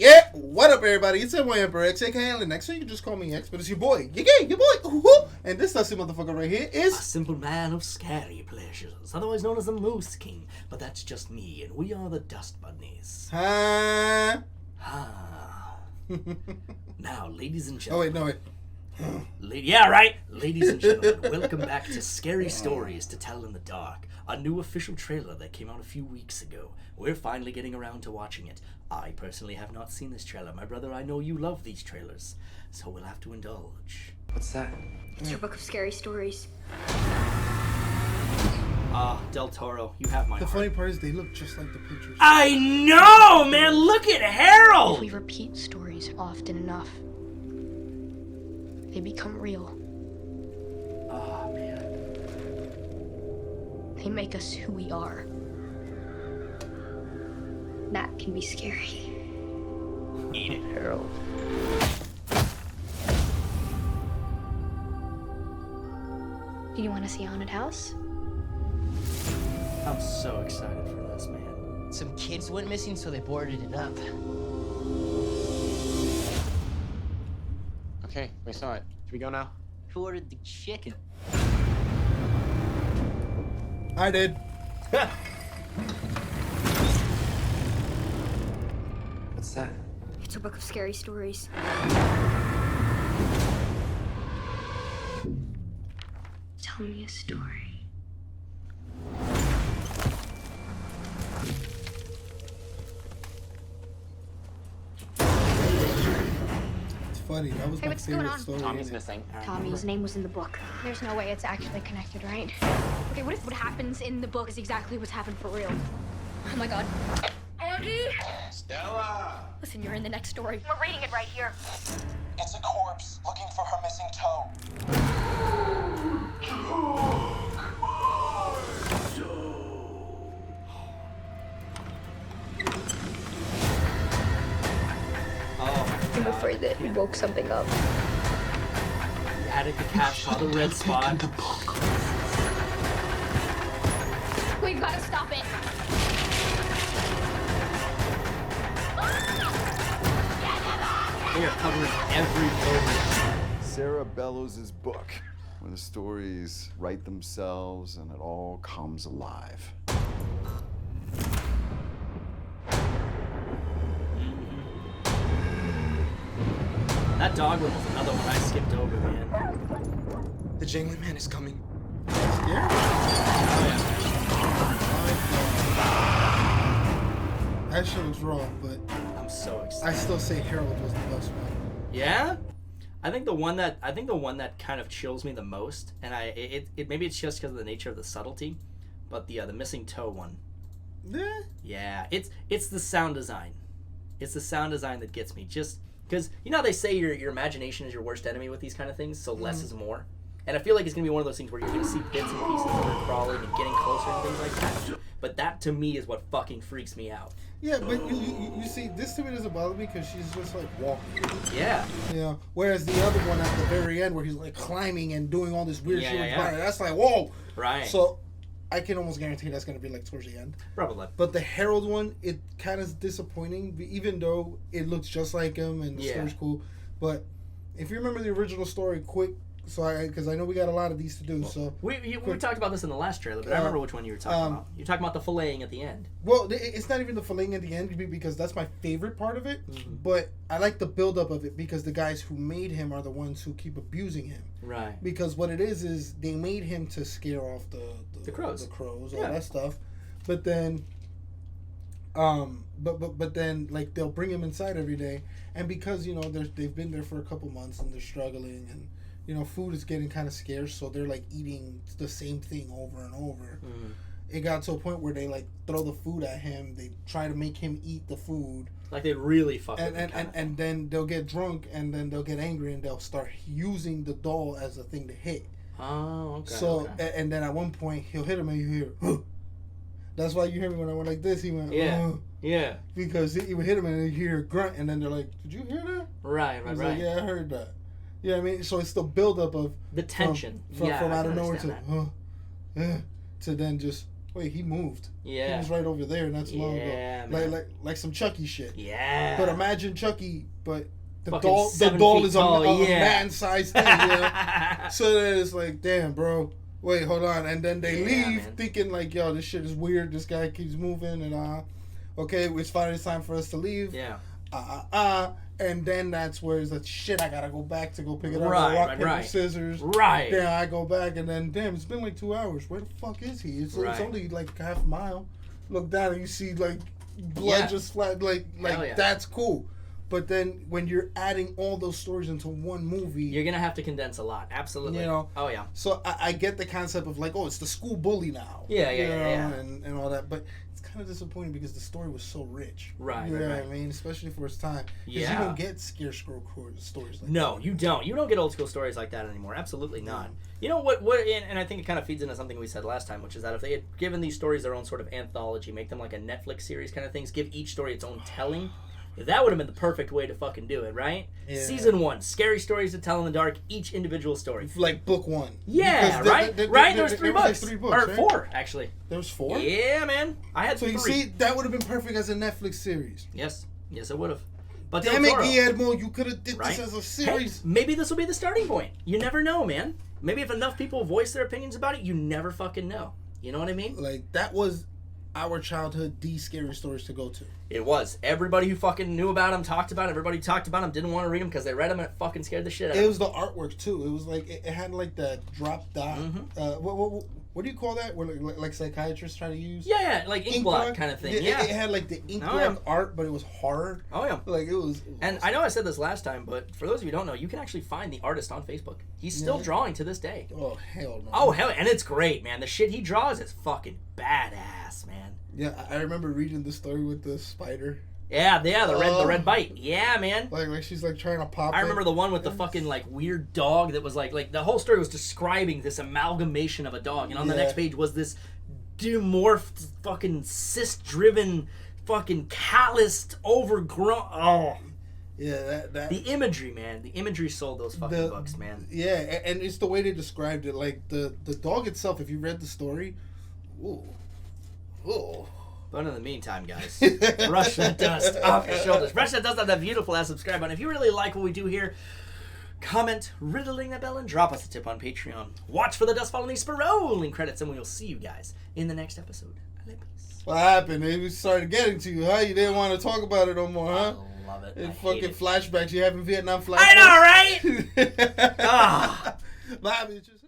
Yeah, what up, everybody? It's your boy Emperor X, aka Next, so you can just call me X, but it's your boy, your boy. Ooh-hoo. And this dusty motherfucker right here A is simple man of scary pleasures, otherwise known as the Moose King. But that's just me, and we are the Dust Budnies. Huh? Now, ladies and Oh gentlemen. wait, no wait. Yeah, right. Ladies and gentlemen, welcome back to Scary Stories to Tell in the Dark, a new official trailer that came out a few weeks ago. We're finally getting around to watching it. I personally have not seen this trailer. My brother, I know you love these trailers, so we'll have to indulge. What's that? It's your book of scary stories. Del Toro, you have my The heart. funny part is they look just like the pictures. I know, man. Look at Harold. If we repeat stories often enough, they become real. Oh, man. They make us who we are. That can be scary. Eat it, Harold. Do you want to see Haunted House? I'm so excited for this, man. Some kids went missing, so they boarded it up. Okay, we saw it. Should we go now? Who ordered the chicken? I did. What's that? It's a book of scary stories. Tell me a story. It's funny. That was Hey, my what's going favorite on? story. Tommy's missing. Tommy's name was in the book. There's no way it's actually connected, right? Okay, what if what happens in the book is exactly what's happened for real? Oh my god. Andy! Stella! Listen, you're in the next story. We're reading it right here. It's a corpse looking for her missing toe. Oh, I'm afraid that you woke something up. he added the cat saw the red spot. We've got to stop it. They are covering every moment. Sarah Bellows' book, where the stories write themselves and it all comes alive. That dog one was another one I skipped over, man. The jangling man is coming. Yeah? That shit was wrong, but I'm so I excited. still say Harold was the best one. Yeah? I think the one that kind of chills me the most, and it maybe it's just because of the nature of the subtlety, but the missing toe one. Yeah. Yeah, it's the sound design. It's the sound design that gets me. Just because you know how they say your imagination is your worst enemy with these kind of things, so less is more. And I feel like it's gonna be one of those things where you're gonna see bits and pieces of her crawling and getting closer and things like that. But that to me is what fucking freaks me out. Yeah, but you see, this to me doesn't bother me because she's just like walking. Yeah. You know, whereas the other one at the very end where he's like climbing and doing all this weird Yeah, shit with yeah, his yeah. body, that's like, whoa. Right. So I can almost guarantee that's going to be like towards the end. Probably. But the Harold one, it kind of is disappointing, even though it looks just like him and the Yeah. story's cool. But if you remember the original story, quick, because I know we got a lot of these to do, so... We talked about this in the last trailer, but I remember which one you were talking about. You're talking about the filleting at the end. Well, it's not even the filleting at the end because that's my favorite part of it. But I like the buildup of it because the guys who made him are the ones who keep abusing him. Right. Because what it is they made him to scare off the crows. all Yeah. that stuff. But then, but then like they'll bring him inside every day, and because you know they've been there for a couple months and they're struggling and. You know, food is getting kind of scarce, so they're like eating the same thing over and over. It got to a point where they like throw the food at him. They try to make him eat the food, Like they really fuck with and him. kind of and then they'll get drunk, and then they'll get angry, and they'll start using the doll as a thing to hit. Oh, okay. So okay. and then at one point he'll hit him, and you hear. Huh. That's why you hear me when I went like this. He went. Yeah. Yeah. Because he would hit him, and you hear a grunt, and then they're like, "Did you hear that?" Right. He's Right. like, "Yeah, I heard that." You know what I mean? So it's the buildup of The tension. from Yeah, out I of can nowhere to understand to then just wait, he moved. Yeah. He was right over there not too long ago. Man. Like some Chucky shit. Yeah. But imagine Chucky, but the Fucking doll 7 is feet tall, a yeah. man-sized thing. Yeah. So then it's like, damn, bro. Wait, hold on. And then they leave man. thinking like, yo, this shit is weird. This guy keeps moving and okay, it's finally time for us to leave. Yeah. And then that's where it's like, shit, I gotta go back to go pick it up. Right, Rock, right, paper, right. scissors. Right. Then I go back and then, damn, it's been like 2 hours. Where the fuck is he? It's Right. only like half a mile. Look down and you see like blood just flat. Like yeah. that's cool. But then when you're adding all those stories into one movie, You're gonna have to condense a lot. Absolutely. You know. Oh yeah. So I get the concept of like, oh, it's the school bully now. Yeah, you yeah, know, yeah. And all that. But it's kind of disappointing because the story was so rich. Right, You right, know right. what I mean? Especially for its time. Because Yeah. you don't get scarecrow stories like No, that. you don't. You don't get old school stories like that anymore. Absolutely not. You know what? And I think it kind of feeds into something we said last time, which is that if they had given these stories their own sort of anthology, make them like a Netflix series kind of things, give each story its own telling, that would have been the perfect way to fucking do it, right? Yeah. Season 1, scary stories to tell in the dark, each individual story. Like book 1. Yeah, Because right? Right? There was 3 there was, like, books. 3 books, Or right? 4, actually. There was 4? Yeah, man. I had So 3. you see, that would have been perfect as a Netflix series. Yes. Yes, it would have. But Damn Del it, Toro, Guillermo, you could have did right? this as a Hey, series. maybe this will be the starting point. You never know, man. Maybe if enough people voice their opinions about it, you never fucking know. You know what I mean? Like, that was our childhood scary stories to go to. It was. Everybody who fucking knew about him talked about him. Everybody who talked about him didn't want to read them because they read them and it fucking scared the shit out of It them. was the artwork too. It was like it had like that drop dot. What do you call that? Where like psychiatrists try to use? Yeah, like ink blot kind of thing. Yeah. It had like the ink Oh, block yeah. art, but it was horror. Oh, yeah. Like it was. And I know I said this last time, but for those of you who don't know, you can actually find the artist on Facebook. He's still Yeah. drawing to this day. Oh hell no. Oh, hell, and it's great, man. The shit he draws is fucking badass, man. Yeah, I remember reading the story with the spider. Yeah, the red bite. Yeah, man. Like she's like trying to pop. I it. remember the one with the fucking like weird dog that was like the whole story was describing this amalgamation of a dog, and on the Yeah. next page was this demorphed fucking cyst-driven fucking calloused overgrown. Oh, Yeah, that the imagery, man. The imagery sold those fucking books, man. Yeah, and it's the way they described it. Like the dog itself. If you read the story, ooh. But in the meantime, guys, brush that dust off your shoulders. Brush that dust off that beautiful ass subscribe button. If you really like what we do here, comment, riddling that bell, and drop us a tip on Patreon. Watch for the dust fall on these rolling credits, and we will see you guys in the next episode. Peace. What happened? It started getting to you, huh? You didn't want to talk about it no more, huh? I love it. It's I hate fucking it. flashbacks. You having Vietnam flashbacks? I know, right? Ah. Nah, bitches.